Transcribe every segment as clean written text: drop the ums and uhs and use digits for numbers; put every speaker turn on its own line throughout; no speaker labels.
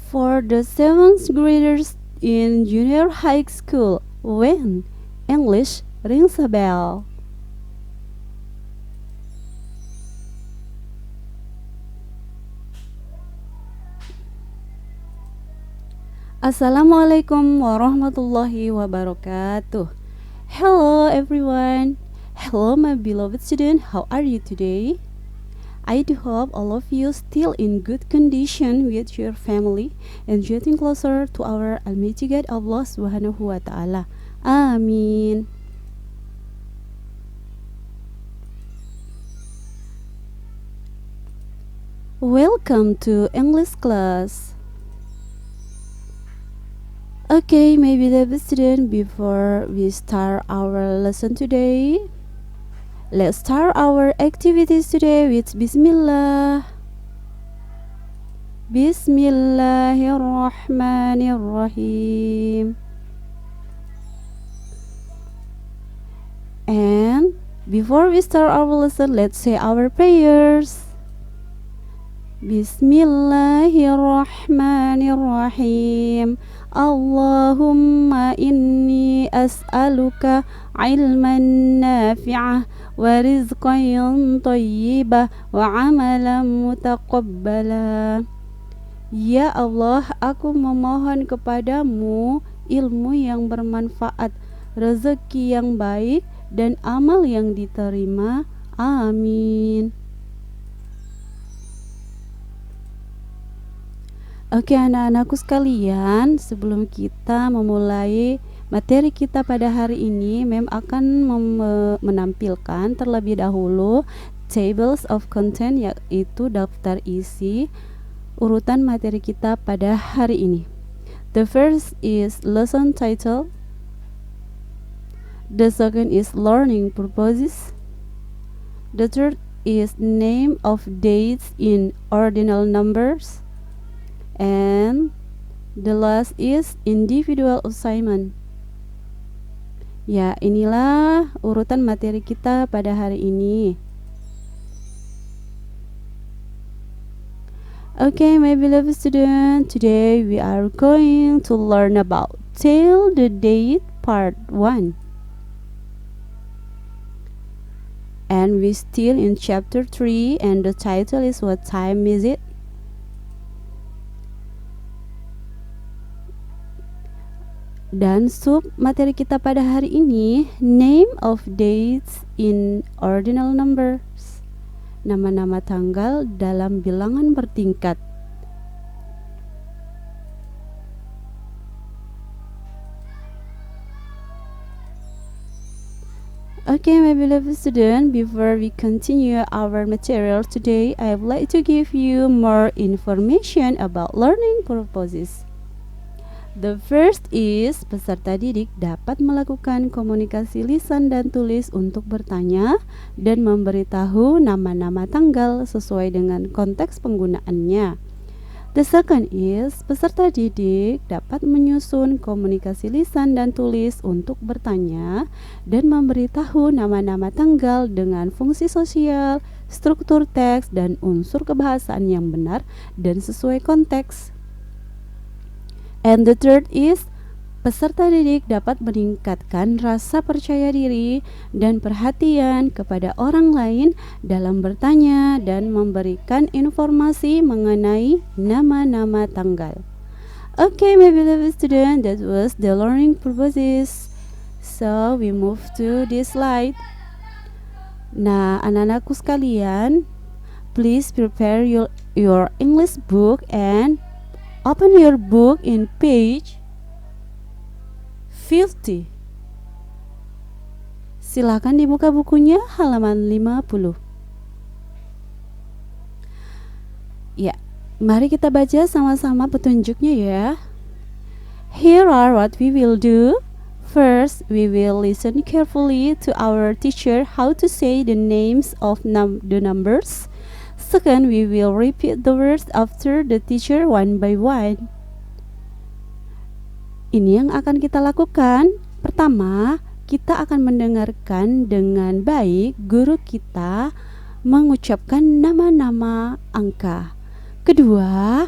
for the seventh graders in junior high school when English rings a bell. Assalamualaikum warahmatullahi wabarakatuh. Hello everyone. Hello my beloved student. How are you today? I do hope all of you still in good condition with your family and getting closer to our Almighty God Allah Subhanahu wa Ta'ala. Amin. Welcome to English class. Okay, my beloved student, before we start our lesson today, let's start our activities today with Bismillah. Bismillahirrahmanirrahim. And before we start our lesson, let's say our prayers. Bismillahirrahmanirrahim. Allahumma inni as'aluka ilman nafi'ah wa rizqan tayyibah wa amalan mutaqabbala. Ya Allah, aku memohon kepadamu ilmu yang bermanfaat, rezeki yang baik, dan amal yang diterima. Amin. Oke anak-anakku sekalian, sebelum kita memulai materi kita pada hari ini, Mem akan menampilkan terlebih dahulu tables of content, yaitu daftar isi urutan materi kita pada hari ini. The first is lesson title. The second is learning purposes. The third is name of dates in ordinal numbers. And the last is individual assignment. Ya, inilah urutan materi kita pada hari ini. Okay, my beloved student, today we are going to learn about Till the Date Part 1. And we still in chapter 3 and the title is What Time Is It? Dan sub materi kita pada hari ini, name of dates in ordinal numbers, nama-nama tanggal dalam bilangan bertingkat. Okay, my beloved student, before we continue our material today, I would like to give you more information about learning purposes. The first is, peserta didik dapat melakukan komunikasi lisan dan tulis untuk bertanya dan memberitahu nama-nama tanggal sesuai dengan konteks penggunaannya. The second is, peserta didik dapat menyusun komunikasi lisan dan tulis untuk bertanya dan memberitahu nama-nama tanggal dengan fungsi sosial, struktur teks, dan unsur kebahasaan yang benar dan sesuai konteks. And the third is, peserta didik dapat meningkatkan rasa percaya diri dan perhatian kepada orang lain dalam bertanya dan memberikan informasi mengenai nama-nama tanggal. Okay, my beloved student, that was the learning purposes. So, we move to this slide. Nah, anak-anakku sekalian, please prepare your English book and open your book in page 50. Silakan dibuka bukunya halaman 50. Ya, mari kita baca sama-sama petunjuknya ya. Here are what we will do. First, we will listen carefully to our teacher how to say the names of the numbers. Second, we will repeat the words after the teacher one by one. Ini yang akan kita lakukan. Pertama, kita akan mendengarkan dengan baik guru kita mengucapkan nama-nama angka. Kedua,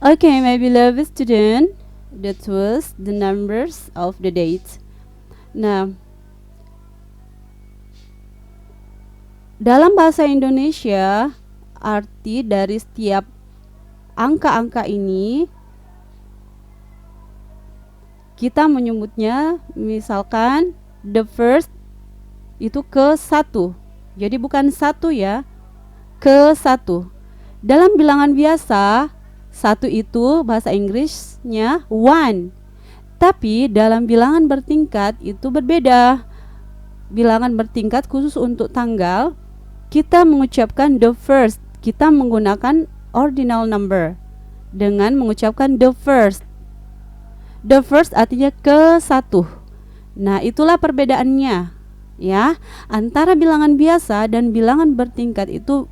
Okay, my beloved student, that was the numbers of the date. Nah, dalam bahasa Indonesia, arti dari setiap angka-angka ini kita menyebutnya, misalkan the first itu ke 1. Jadi bukan 1 ya, ke 1. Dalam bilangan biasa, 1 itu bahasa Inggrisnya one. Tapi dalam bilangan bertingkat itu berbeda. Bilangan bertingkat khusus untuk tanggal, kita mengucapkan the first. Kita menggunakan ordinal number dengan mengucapkan the first. The first artinya ke 1. Nah, itulah perbedaannya ya. Antara bilangan biasa dan bilangan bertingkat itu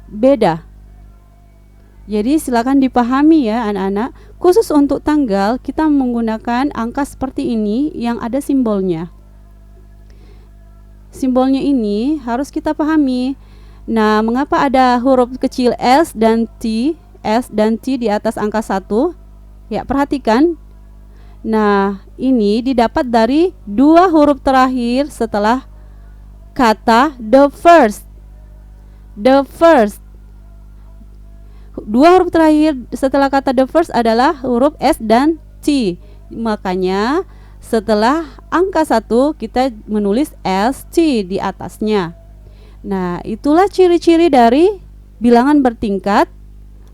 beda. Jadi silakan dipahami ya anak-anak. Khusus untuk tanggal kita menggunakan angka seperti ini yang ada simbolnya. Simbolnya ini harus kita pahami. Nah, mengapa ada huruf kecil S dan T di atas angka 1? Ya, perhatikan. Nah, ini didapat dari dua huruf terakhir setelah kata the first. The first. Dua huruf terakhir setelah kata the first adalah huruf S dan T. Makanya setelah angka 1 kita menulis ST di atasnya. Nah, itulah ciri-ciri dari bilangan bertingkat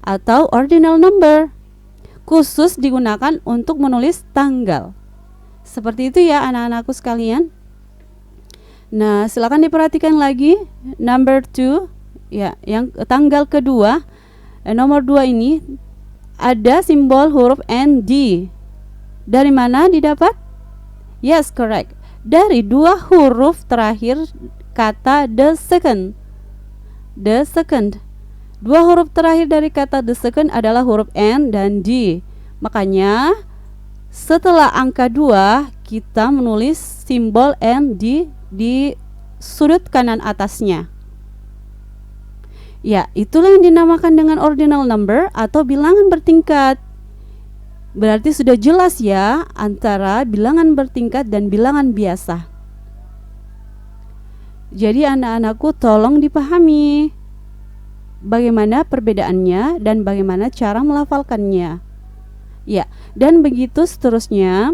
atau ordinal number. Khusus digunakan untuk menulis tanggal. Seperti itu ya anak-anakku sekalian. Nah, silakan diperhatikan lagi number 2 ya, yang tanggal kedua. Nomor 2 ini ada simbol huruf ND. Dari mana didapat? Yes, correct. Dari dua huruf terakhir kata the second. The second. Dua huruf terakhir dari kata the second adalah huruf N dan D. Makanya setelah angka 2 kita menulis simbol N di sudut kanan atasnya. Ya, itulah yang dinamakan dengan ordinal number atau bilangan bertingkat. Berarti sudah jelas ya antara bilangan bertingkat dan bilangan biasa. Jadi anak-anakku tolong dipahami bagaimana perbedaannya dan bagaimana cara melafalkannya. Ya, dan begitu seterusnya.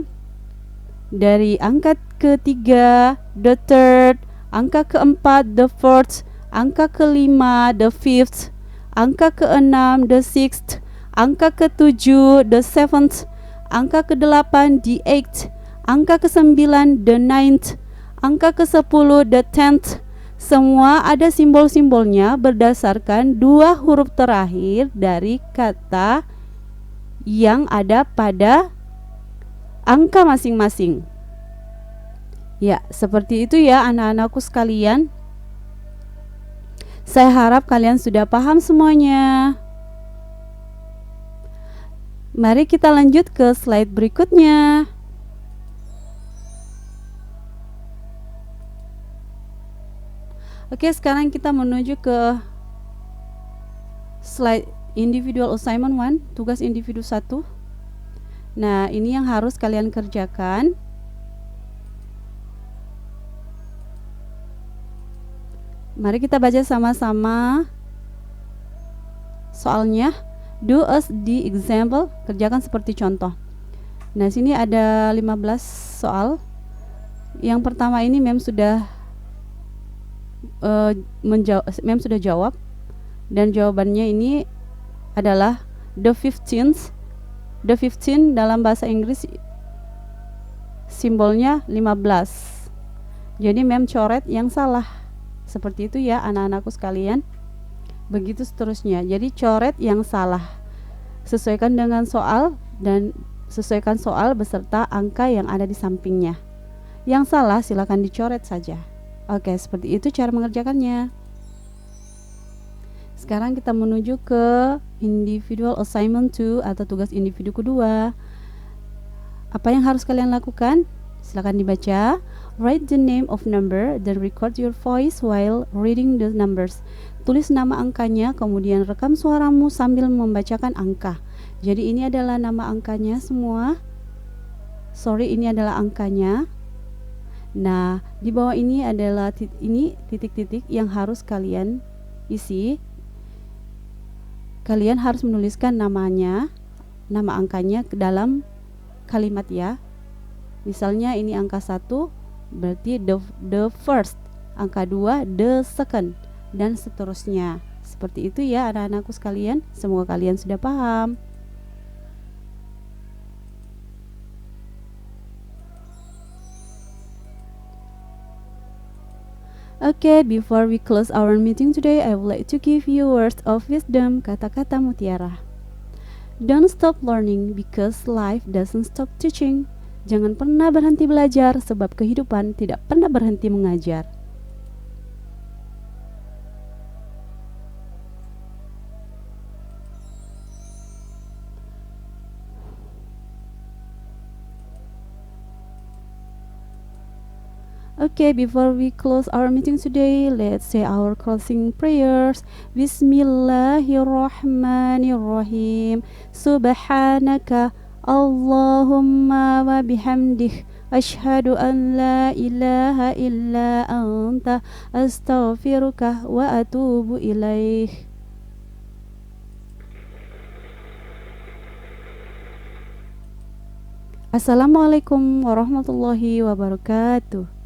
Dari angka ketiga, the third, angka keempat, the fourth, angka kelima, the fifth, angka keenam, the sixth, angka ketujuh, the seventh, angka kedelapan, the eighth, angka kesembilan, the ninth, angka ke-10, the tenth. Semua ada simbol-simbolnya berdasarkan dua huruf terakhir dari kata yang ada pada angka masing-masing. Ya, seperti itu ya anak-anakku sekalian. Saya harap kalian sudah paham semuanya. Mari kita lanjut ke slide berikutnya. Oke, sekarang kita menuju ke slide individual assignment 1, tugas individu 1. Nah, ini yang harus kalian kerjakan. Mari kita baca sama-sama soalnya. Do as the example, kerjakan seperti contoh. Nah, sini ada 15 soal. Yang pertama ini Mem sudah Mem sudah jawab, dan jawabannya ini adalah the 15th. The 15 dalam bahasa Inggris simbolnya 15. Jadi Mem coret yang salah. Seperti itu ya anak-anakku sekalian. Begitu seterusnya. Jadi coret yang salah. Sesuaikan dengan soal dan sesuaikan soal beserta angka yang ada di sampingnya. Yang salah silakan dicoret saja. Oke, seperti itu cara mengerjakannya. Sekarang kita menuju ke individual assignment 2 atau tugas individu kedua. Apa yang harus kalian lakukan? Silakan dibaca. Write the name of number, then record your voice while reading the numbers. Tulis nama angkanya, kemudian rekam suaramu sambil membacakan angka. Jadi ini adalah nama angkanya semua. Sorry, ini adalah angkanya. Nah, di bawah ini adalah titik-titik yang harus kalian isi. Kalian harus menuliskan namanya, nama angkanya ke dalam kalimat ya. Misalnya ini angka 1, berarti the first, angka 2 the second, dan seterusnya. Seperti itu ya anak-anakku sekalian. Semoga kalian sudah paham. Okay, before we close our meeting today, I would like to give you words of wisdom, kata-kata mutiara. Don't stop learning because life doesn't stop teaching. Jangan pernah berhenti belajar sebab kehidupan tidak pernah berhenti mengajar. Okay, before we close our meeting today, let's say our closing prayers. Bismillahirrahmanirrahim. Subhanaka Allahumma wa bihamdik. Ashhadu an la ilaha illa anta astaghfiruka wa atubu ilaih. Assalamualaikum warahmatullahi wabarakatuh.